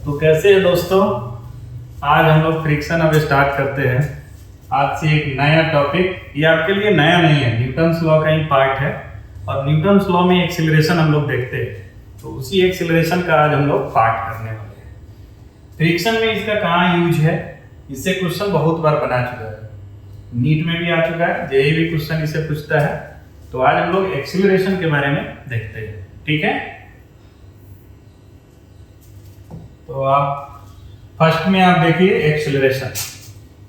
तो कैसे है दोस्तों, आज हम लोग फ्रिक्शन अब स्टार्ट करते हैं। आज से एक नया टॉपिक, ये आपके लिए नया नहीं है, न्यूटन्स लॉ का ही पार्ट है। और न्यूटन्स लॉ में एक्सीलरेशन हम लोग देखते हैं, तो उसी एक्सीलरेशन का आज हम लोग पार्ट करने वाले हैं। फ्रिक्शन में इसका कहाँ यूज है, इससे क्वेश्चन बहुत बार बना चुका है, नीट में भी आ चुका है, जेईई भी क्वेश्चन इससे पूछता है। तो आज हम लोग एक्सीलरेशन के बारे में देखते हैं, ठीक है। तो आप फर्स्ट में आप देखिए एक्सीलरेशन,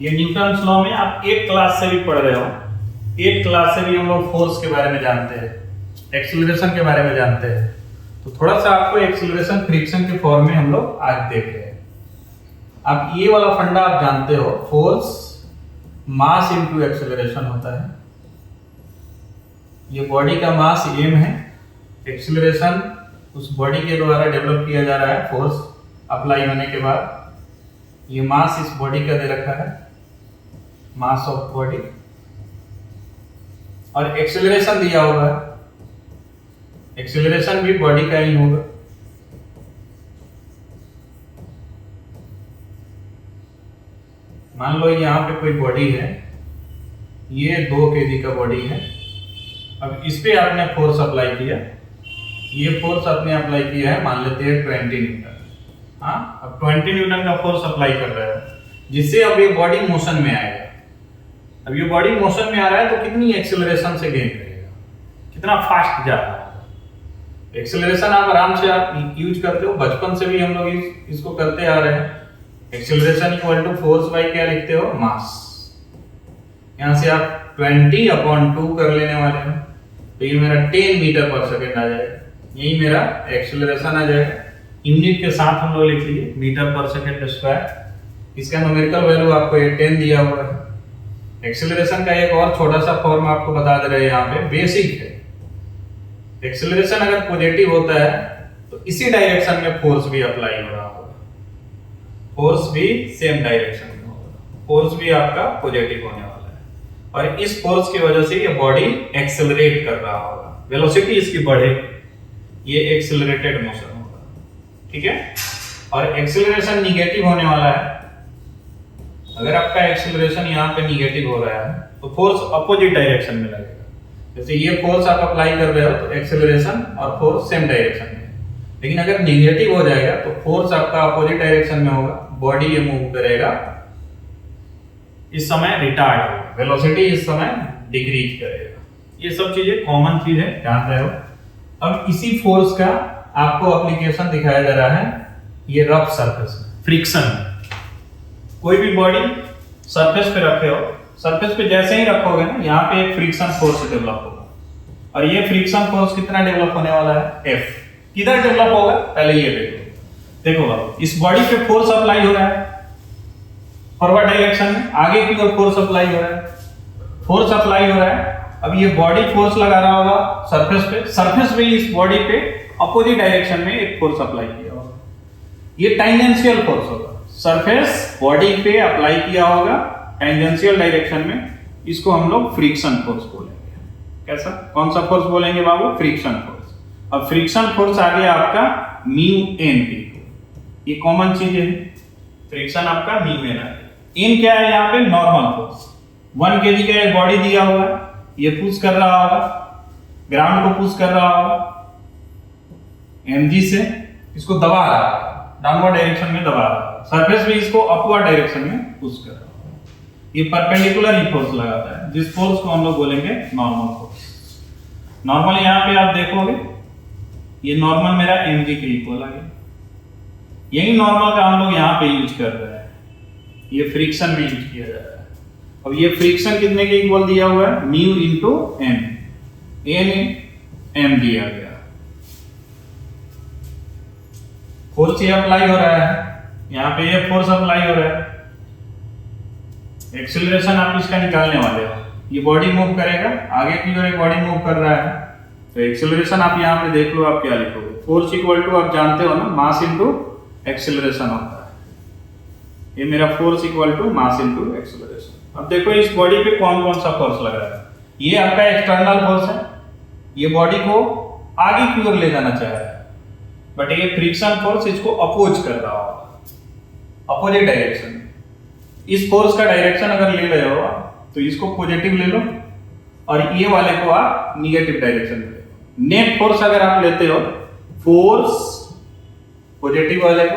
ये न्यूटन्स लॉ में आप एक क्लास से भी पढ़ रहे हो, एक क्लास से भी हम लोग फोर्स के बारे में जानते हैं, एक्सीलरेशन के बारे में जानते हैं। तो थोड़ा सा आपको एक्सीलरेशन फ्रिक्शन के फॉर्म में हम लोग आज देख रहे हैं। अब ये वाला फंडा आप जानते हो, फोर्स मास इनटू एक्सीलरेशन होता है। ये बॉडी का मास m है, एक्सीलरेशन उस बॉडी के द्वारा डेवलप किया जा रहा है, फोर्स अप्लाई होने के बाद। ये मास इस बॉडी का दे रखा है, मास ऑफ बॉडी, और एक्सीलरेशन दिया होगा, एक्सीलरेशन भी बॉडी का ही होगा। मान लो यहाँ पे कोई बॉडी है, ये 2 kg का बॉडी है। अब इस पे आपने फोर्स अप्लाई किया, ये फोर्स आपने अप्लाई किया है, मान लेते हैं 20 न्यूटन। हाँ, अब 20 न्यूटन का फोर्स अप्लाई कर रहे हो, जिससे अब ये बॉडी मोशन में आएगा। अब ये बॉडी मोशन में आ रहा है तो कितनी एक्सीलरेशन से गेन करेगा, कितना फास्ट जा रहा है। एक्सीलरेशन आप आराम से आप यूज करते हो, बचपन से भी हम लोग इसको करते आ रहे हैं। Acceleration equal to force by क्या लिखते हो, मास। यहां से आप 20/2 कर लेने वाले हो, तो ये मेरा 10 मीटर पर सेकेंड आ जाएगा, यही मेरा एक्सीलरेशन आ जाएगा। यूनिट के साथ हम लोग लिख लीजिए, मीटर पर सेकेंड स्क्वायर। इसका न्यूमेरिकल वैल्यू आपको ये 10 दिया हुआ है। एक्सीलरेशन का एक और छोटा सा फॉर्म आपको बता दे रहे हैं, यहाँ पे बेसिक है। एक्सीलरेशन अगर पॉजिटिव होता है तो इसी डायरेक्शन में फोर्स भी अप्लाई हो रहा होगा, फोर्स भी सेम डायरेक्शन में होगा, फोर्स भी आपका पॉजिटिव होने वाला है। और इस फोर्स की वजह से ये बॉडी एक्सेलरेट कर रहा होगा, वेलोसिटी इसकी बढ़े, ये एक्सेलरेटेड मोशन होगा, ठीक है। और एक्सेलरेशन निगेटिव होने वाला है। अगर आपका एक्सेलरेशन यहाँ पे निगेटिव हो रहा है तो फोर्स अपोजिट डायरेक्शन में लगेगा। जैसे ये फोर्स आप अप्लाई कर रहे हो तो एक्सेलरेशन और फोर्स सेम डायरेक्शन में है। लेकिन अगर निगेटिव हो जाएगा तो फोर्स आपका अपोजिट डायरेक्शन में होगा, बॉडी ये मूव करेगा, इस समय रिटार्ड होगा, वेलोसिटी इस समय डिक्रीज करेगा। ये सब चीजें कॉमन चीज है, जान रहे हो। अब इसी फोर्स का आपको एप्लीकेशन दिखाया जा रहा है, ये रफ सरफेस में, फ्रिक्शन। कोई भी बॉडी सरफेस पे रखे हो, सरफेस पे जैसे ही रखोगे ना, यहाँ पे एक फ्रिक्शन फोर्स डेवलप होगा। और ये फ्रिक्शन फोर्स कितना डेवलप होने वाला है, F। किधर डेवलप होगा, पहले ये देखो अब इस बॉडी पे फोर्स अप्लाई हो रहा है फॉरवर्ड डायरेक्शन में, आगे की ओर फोर्स अप्लाई हो रहा है, फोर्स अप्लाई हो रहा है। अब ये बॉडी फोर्स लगा रहा होगा सरफेस पे, सरफेस पे इस बॉडी पे अपोजिट डायरेक्शन में एक फोर्स अप्लाई किया होगा, ये टेंजेंशियल फोर्स होगा। सरफेस बॉडी पे अप्लाई किया होगा टेंजेंशियल डायरेक्शन में, इसको हम लोग फ्रिक्शन फोर्स बोलेंगे। कैसा, कौन सा फोर्स बोलेंगे बाबू, फ्रिक्शन फोर्स। अब फ्रिक्शन फोर्स आ गया आपका म्यू एन पी, ये कॉमन चीज है, फ्रिक्शन आपका म्यू एन आ गया। एन क्या है यहाँ पे, नॉर्मल फोर्स। 1 kg का एक बॉडी दिया हुआ है, ये पुश कर रहा होगा, ग्राउंड को पुश कर रहा होगा, mg से इसको दबा रहा है, डाउनवर्ड डायरेक्शन में दबा रहा है, सरफेस भी इसको अपवर्ड डायरेक्शन में पुश कर रहा है। ये परपेंडिकुलर ही फोर्स लगाता है, जिस फोर्स को हम लोग बोलेंगे नॉर्मल फोर्स। नॉर्मल यहाँ पे आप देखोगे, ये नॉर्मल मेरा mg के इक्वल आ गया। यही नॉर्मल का हम लोग यहाँ पे यूज कर रहे हैं, ये फ्रिक्शन में यूज किया जा रहा है। अब ये फ्रिक्शन कितने के इक्वल दिया हुआ है, mu into N, N M दिया गया। फोर्स ये अप्लाई हो रहा है, यहाँ पे ये फोर्स अप्लाई हो रहा है। एक्सीलरेशन आप इसका निकालने वाले हो, ये बॉडी मूव करेगा, आगे की ओर बॉडी मूव कर रहा है, तो एक्सीलरेशन आप यहाँ पे देख लो, आप क्या लिखोगे, फोर्स इक्वल टू, आप जानते हो ना, मास इनटू एक्सीलरेशन होता है। ये मेरा force equal to mass into acceleration. अब देखो इस बॉडी पे कौन कौन सा फोर्स लग रहा है। ये आपका एक्सटर्नल फोर्स है, ये बॉडी को आगे की ओर ले जाना चाह रहा है, बट ये फ्रिक्शन फोर्स इसको अपोज कर रहा होगा, अपोजिट डायरेक्शन में। इस फोर्स का डायरेक्शन अगर ले रहे हो तो इसको पॉजिटिव ले लो और ये वाले को आप निगेटिव डायरेक्शन में ले लो। नेट फोर्स अगर आप लेते हो, फोर्स पॉजिटिव वाले को,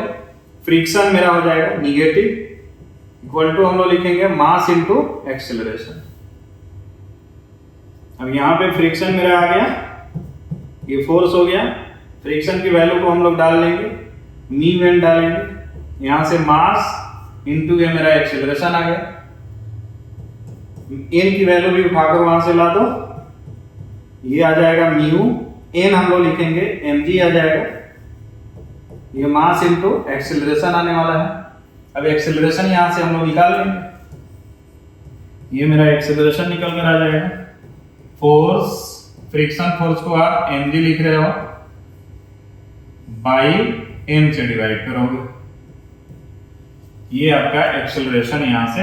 फ्रिक्शन मेरा हो जाएगा निगेटिव, इक्वल टू हम लोग लिखेंगे मास इनटू एक्सेलरेशन। अब यहां पे फ्रिक्शन मेरा आ गया, ये फोर्स हो गया, फ्रिक्शन की वैल्यू को हम लोग डाल लेंगे, न्यू एन डालेंगे, यहां से मास इनटू ये मेरा एक्सेलरेशन आ गया, एन की वैल्यू भी उठाकर वहां से ला दो, ये आ जाएगा म्यू, एन हम लोग लिखेंगे mg आ जाएगा, ये मास इनटू एक्सेलरेशन आने वाला है। अब एक्सेलरेशन यहां से हम लोग निकाल लेंगे, ये मेरा एक्सेलरेशन निकल कर आ जाएगा, फोर्स, फ्रिक्शन फोर्स को आप mg लिख रहे हो, बाई m से डिवाइड करोगे, ये आपका एक्सेलरेशन यहां से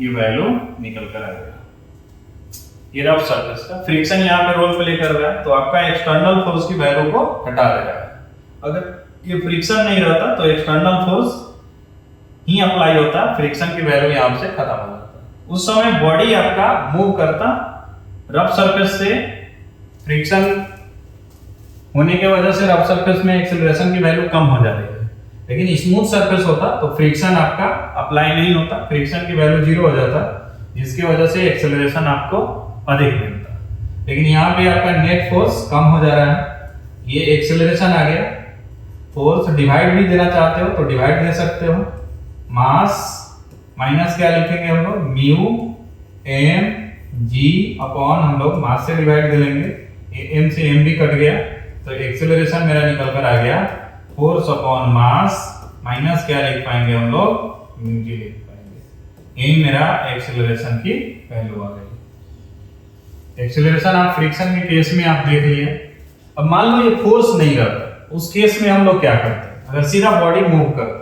ये वैल्यू निकल कर आ जाएगा। ये रफ सरफेस का फ्रिक्शन यहां पे रोल प्ले कर रहा है, तो आपका एक्सटर्नल फोर्स की वैल्यू को हटा देगा। अगर ये फ्रिक्शन नहीं रहता तो एक्सटर्नल फोर्स ही अप्लाई होता, फ्रिक्शन की वैल्यू यहां से खत्म हो जाता। उस समय बॉडी आपका मूव करता रफ सरफेस से, फ्रिक्शन होने की वजह से रफ सरफेस में एक्सेलरेशन की वैल्यू कम हो जाती है। लेकिन स्मूथ सरफेस होता तो फ्रिक्शन आपका अप्लाई नहीं होता, फ्रिक्शन की वैल्यू 0 हो जाता, जिसकी वजह से एक्सेलरेशन आपको अधिक मिलता। लेकिन यहाँ पे आपका नेट फोर्स कम हो जा रहा है, ये एक्सेलरेशन आ गया, फोर्स डिवाइड भी देना चाहते हो तो डिवाइड दे सकते हो, मास माइनस क्या लिखेंगे हम लोग, म्यू एम जी अपॉन हम लोग मास से डिवाइड दे लेंगे, एम से एम भी कट गया तो एक्सेलरेशन मेरा निकल कर आ गया, फोर्स अपॉन मास माइनस क्या लिख पाएंगे हम लोग, म्यू जी लिख पाएंगे। यही मेरा एक्सेलरेशन की वैल्यू आ गई। एक्सेलरेशन आप फ्रिक्शन के केस में आप देख लिए। अब मान लो ये फोर्स नहीं रहता, उस केस में हम लोग क्या करते हैं, अगर सीधा बॉडी मूव करते